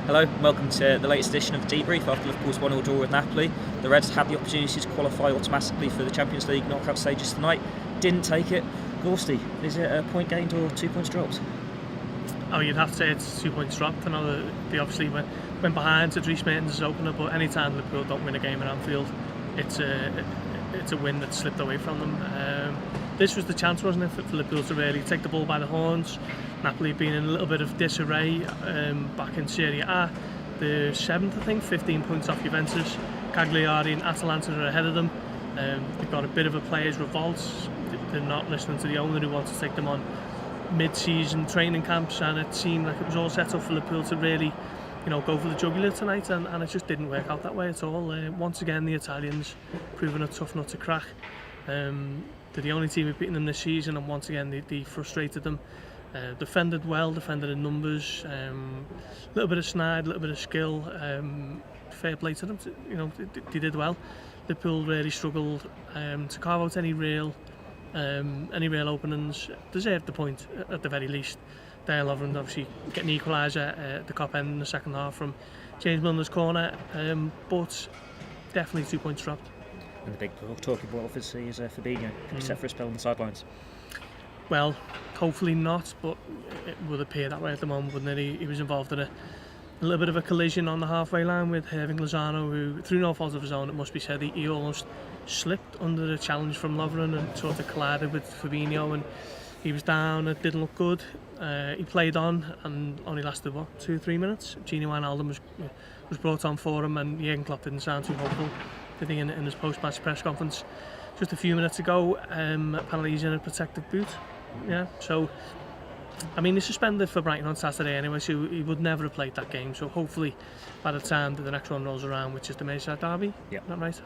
Hello, welcome to the latest edition of Debrief after Liverpool's 1-0 draw with Napoli. The Reds had the opportunity to qualify automatically for the Champions League knockout stages tonight, didn't take it. Gorsty, is it a point gained or 2 points dropped? Oh, you'd have to say it's 2 points dropped. I know that they obviously went behind to Dries Mertens' opener, but any time Liverpool don't win a game at Anfield, it's a win that slipped away from them. This was the chance, wasn't it, for Liverpool to really take the bull by the horns. Napoli been in a little bit of disarray back in Serie A. They're 7th, I think, 15 points off Juventus. Cagliari and Atalanta are ahead of them. They've got a bit of a players' revolt. They're not listening to the owner who wants to take them on mid-season training camps, and it seemed like it was all set up for Liverpool to really, go for the jugular tonight, and it just didn't work out that way at all. Once again, the Italians proving a tough nut to crack. They're the only team who've beaten them this season, and once again they frustrated them. Defended well, defended in numbers, a little bit of snide, a little bit of skill. Fair play to them. They did well. Liverpool really struggled to carve out any real openings. Deserved the point at the very least. Dale Lovren obviously getting the equaliser at the top end in the second half from James Milner's corner, but definitely 2 points dropped. And the big talking point obviously is Fabinho. Can he set for a spell on the sidelines? Well, hopefully not, but it would appear that way at the moment, wouldn't it? He was involved in a little bit of a collision on the halfway line with Herving Lozano, who, through no fault of his own, it must be said, he almost slipped under the challenge from Lovren and sort of collided with Fabinho, and he was down. It didn't look good. He played on and only lasted 2-3 minutes. Gini Wijnaldum was brought on for him, and Jurgen Klopp didn't sound too hopeful, did he, in his post-match press conference just a few minutes ago. Apparently he's in a protective boot. Yeah, so he's suspended for Brighton on Saturday anyway, so he would never have played that game. So hopefully by the time that the next one rolls around, which is the Merseyside derby, is that right?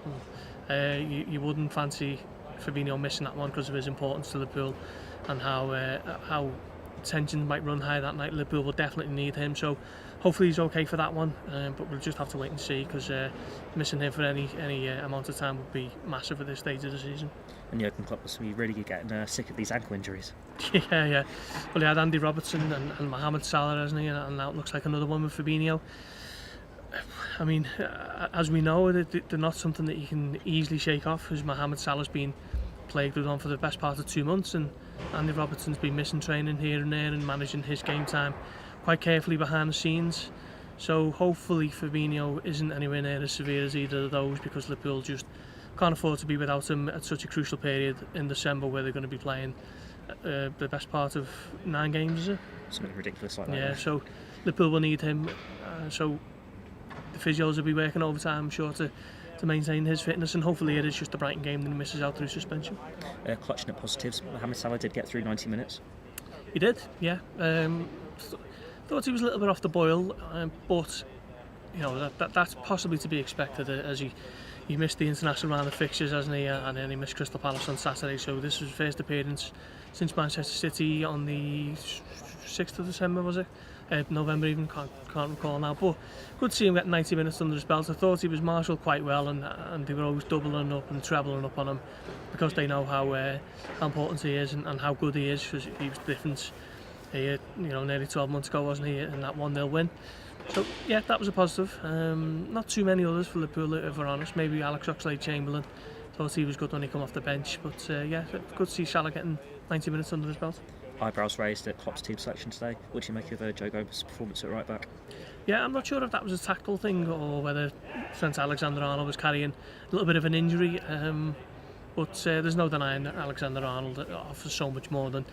You wouldn't fancy Fabinho missing that one because of his importance to Liverpool and how tensions might run high that night. Liverpool will definitely need him, so hopefully he's okay for that one, but we'll just have to wait and see, because missing him for any amount of time would be massive at this stage of the season. And Jurgen Klopp must be really getting sick of these ankle injuries. Yeah. Well, he had Andy Robertson and Mohamed Salah, hasn't he? And now it looks like another one with Fabinho. As we know, they're not something that you can easily shake off, because Mohamed Salah's been plagued with one for the best part of 2 months, and Andy Robertson's been missing training here and there and managing his game time quite carefully behind the scenes. So hopefully Fabinho isn't anywhere near as severe as either of those, because Liverpool just can't afford to be without him at such a crucial period in December, where they're going to be playing the best part of 9 games, is it? Something ridiculous like that. Yeah, so Liverpool will need him. So the physios will be working overtime, I'm sure, to maintain his fitness, and hopefully it is just the Brighton game that he misses out through suspension. Clutching at positives, Mohamed Salah did get through 90 minutes. He did, yeah. Thought he was a little bit off the boil, but that's possibly to be expected, as he missed the international round of fixtures, hasn't he? And then he missed Crystal Palace on Saturday, so this was his first appearance since Manchester City on the 6th of December, was it? November even, can't recall now, but good to see him get 90 minutes under his belt. I thought he was marshalled quite well, and they were always doubling up and trebling up on him, because they know how important he is and how good he is, because he was the difference here, nearly 12 months ago, wasn't he, in that 1-0 win. So yeah, that was a positive. Not too many others for Liverpool, if we're honest. Maybe Alex Oxlade-Chamberlain, thought he was good when he come off the bench, but yeah, good to see Salah getting 90 minutes under his belt. Eyebrows raised at Klopp's team selection today. What do you make of Joe Gomez's performance at right back? Yeah, I'm not sure if that was a tactical thing, or whether Trent Alexander-Arnold was carrying a little bit of an injury, but there's no denying that Alexander-Arnold offers so much more than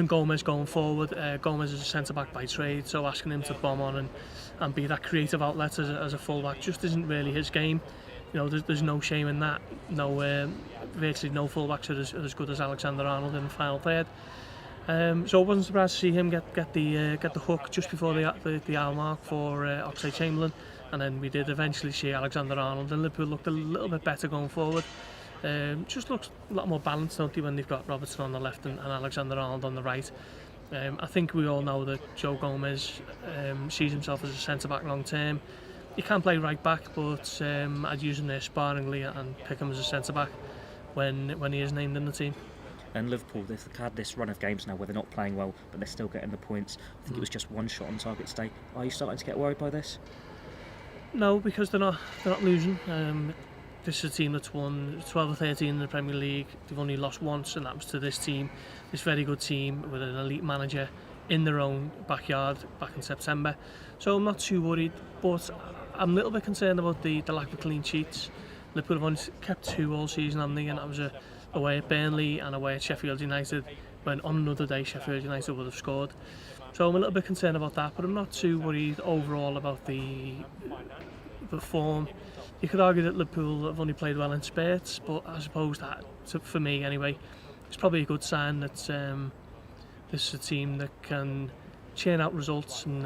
Gomez going forward. Gomez is a centre-back by trade, so asking him to bomb on and be that creative outlet as a full-back just isn't really his game. There's no shame in that. Virtually no full-backs are as good as Alexander-Arnold in the final third. So I wasn't surprised to see him get the hook just before the hour mark for Oxlade-Chamberlain, and then we did eventually see Alexander-Arnold, and Liverpool looked a little bit better going forward. Just looks a lot more balanced, don't they, when they've got Robertson on the left and Alexander-Arnold on the right. I think we all know that Joe Gomez sees himself as a centre-back long term. He can play right back, but I'd use him there sparingly and pick him as a centre-back when he is named in the team. And Liverpool, they've had this run of games now where they're not playing well, but they're still getting the points. I think it was just one shot on target today. Are you starting to get worried by this? No, because they're not losing. This is a team that's won 12 or 13 in the Premier League. They've only lost once, and that was to this team, this very good team with an elite manager in their own backyard back in September. So I'm not too worried, but I'm a little bit concerned about the lack of clean sheets. Liverpool have only kept 2 all season, haven't they? And that was away at Burnley and away at Sheffield United, when on another day Sheffield United would have scored. So I'm a little bit concerned about that, but I'm not too worried overall about the form. You could argue that Liverpool have only played well in spurts, but I suppose that, for me anyway, it's probably a good sign that this is a team that can churn out results and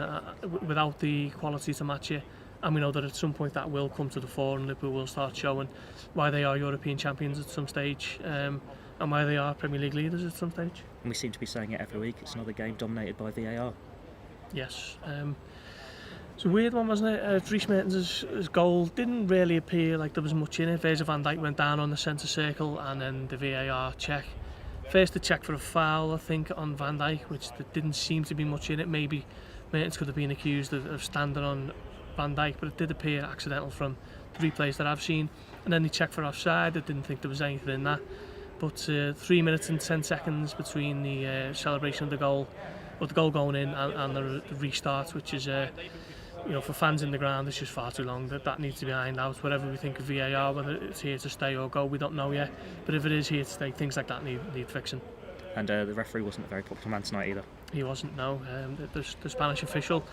without the quality to match it. And we know that at some point that will come to the fore, and Liverpool will start showing why they are European champions at some stage, and why they are Premier League leaders at some stage. And we seem to be saying it every week, it's another game dominated by VAR. Yes. It's a weird one, wasn't it? Dries Mertens' goal didn't really appear like there was much in it. Virgil van Dijk went down on the centre circle, and then the VAR check. First the check for a foul, I think, on Van Dijk, which there didn't seem to be much in it. Maybe Mertens could have been accused of standing on Van Dijk, but it did appear accidental from the replays that I've seen. And then they checked for offside. I didn't think there was anything in that. But 3 minutes and 10 seconds between the celebration of the goal, or the goal going in, and the restart, which is, for fans in the ground, it's just far too long. That needs to be ironed out. Whatever we think of VAR, whether it's here to stay or go, we don't know yet. But if it is here to stay, things like that need fixing. And the referee wasn't a very popular man tonight either. He wasn't, no. The Spanish official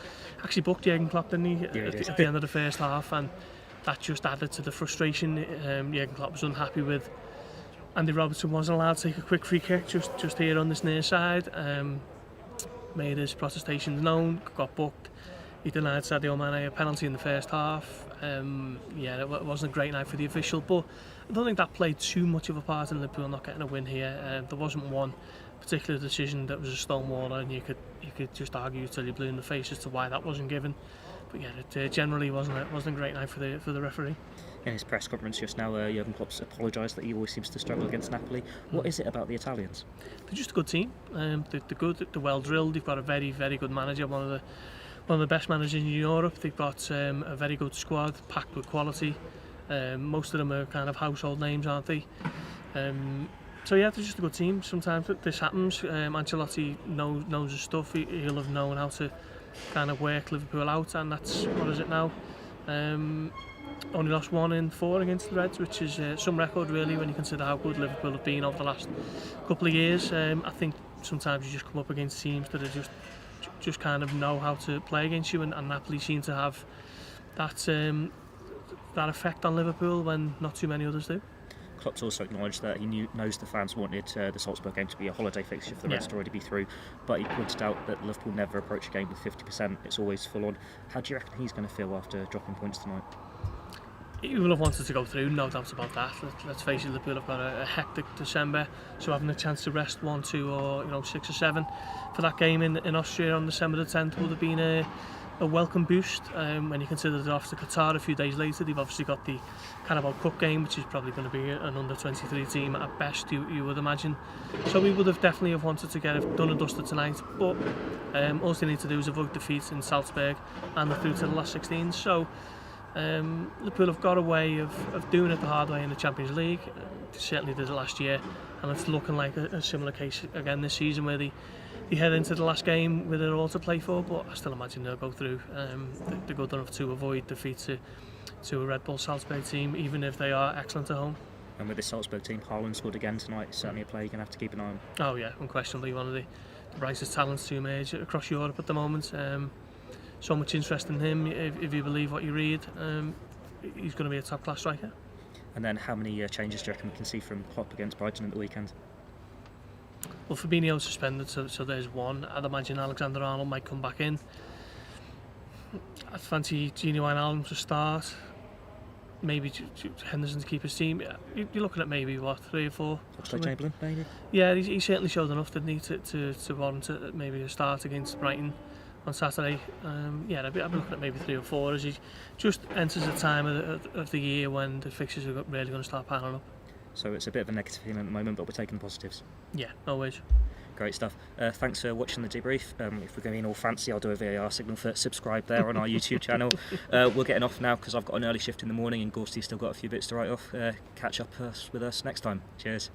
actually booked Jurgen Klopp, didn't he, at the end of the first half, and that just added to the frustration. Jurgen Klopp was unhappy with Andy Robertson wasn't allowed to take a quick free kick just here on this near side. Made his protestations known, got booked. He denied Sadio Mane a penalty in the first half. It wasn't a great night for the official, but I don't think that played too much of a part in Liverpool not getting a win here. There wasn't one particular decision that was a stonewaller, and you could just argue till you're blue in the face as to why that wasn't given. But yeah, it generally wasn't a great night for the referee. In his press conference just now, Jurgen Klopp's apologised that he always seems to struggle against Napoli. What is it about the Italians? They're just a good team. They're good. They're well drilled. They've got a very, very good manager. One of the best managers in Europe. They've got a very good squad, packed with quality. Most of them are kind of household names, aren't they? So yeah, they're just a good team. Sometimes this happens. Ancelotti knows his stuff. He'll have known how to kind of work Liverpool out, and that's, what is it now? Only lost 1 in 4 against the Reds, which is some record really when you consider how good Liverpool have been over the last couple of years. I think sometimes you just come up against teams that are just kind of know how to play against you, and Napoli seem to have that effect on Liverpool when not too many others do. Klopp's also acknowledged that he knows the fans wanted the Salzburg game to be a holiday fixture for the Reds to already be through, but he pointed out that Liverpool never approach a game with 50%, it's always full on. How do you reckon he's going to feel after dropping points tonight? He will have wanted to go through, no doubt about that. Let's face it, Liverpool have got a hectic December, so having a chance to rest 1, 2 or 6 or 7 for that game in Austria on December the 10th would have been a welcome boost. When you consider they're off to Qatar a few days later, they've obviously got the Carabao Cup game, which is probably going to be an under-23 team at best, you would imagine. So we would have definitely have wanted to get it done and dusted tonight, but all they need to do is avoid defeat in Salzburg and they're through to the last 16. So Liverpool have got a way of doing it the hard way in the Champions League. They certainly did it last year, and it's looking like a similar case again this season, where they head into the last game with it all to play for, but I still imagine they'll go through. They're good enough to avoid defeat to a Red Bull Salzburg team, even if they are excellent at home. And with this Salzburg team, Haaland scored again tonight. Certainly a player you're going to have to keep an eye on. Oh yeah, unquestionably one of the brightest talents to emerge across Europe at the moment. So much interest in him, if you believe what you read. He's going to be a top class striker. And then how many changes do you reckon we can see from Klopp against Brighton at the weekend? Well, Fabinho's suspended, so there's one. I'd imagine Alexander-Arnold might come back in. I fancy Gini Wijnaldum to start. Maybe Henderson to keep his team. You're looking at maybe, 3 or 4? Oxlade-Chamberlain, maybe? Yeah, he certainly showed enough, didn't he, to warrant maybe a start against Brighton on Saturday. I'd be looking at maybe 3 or 4 as he just enters a time of the year when the fixtures are really going to start piling up. So it's a bit of a negative feeling at the moment, but we're taking the positives. Yeah, always. Great stuff. Thanks for watching the debrief. If we're going all fancy, I'll do a VAR signal for subscribe there on our YouTube channel. We're getting off now because I've got an early shift in the morning and Gorsty's still got a few bits to write off. Catch up with us next time. Cheers.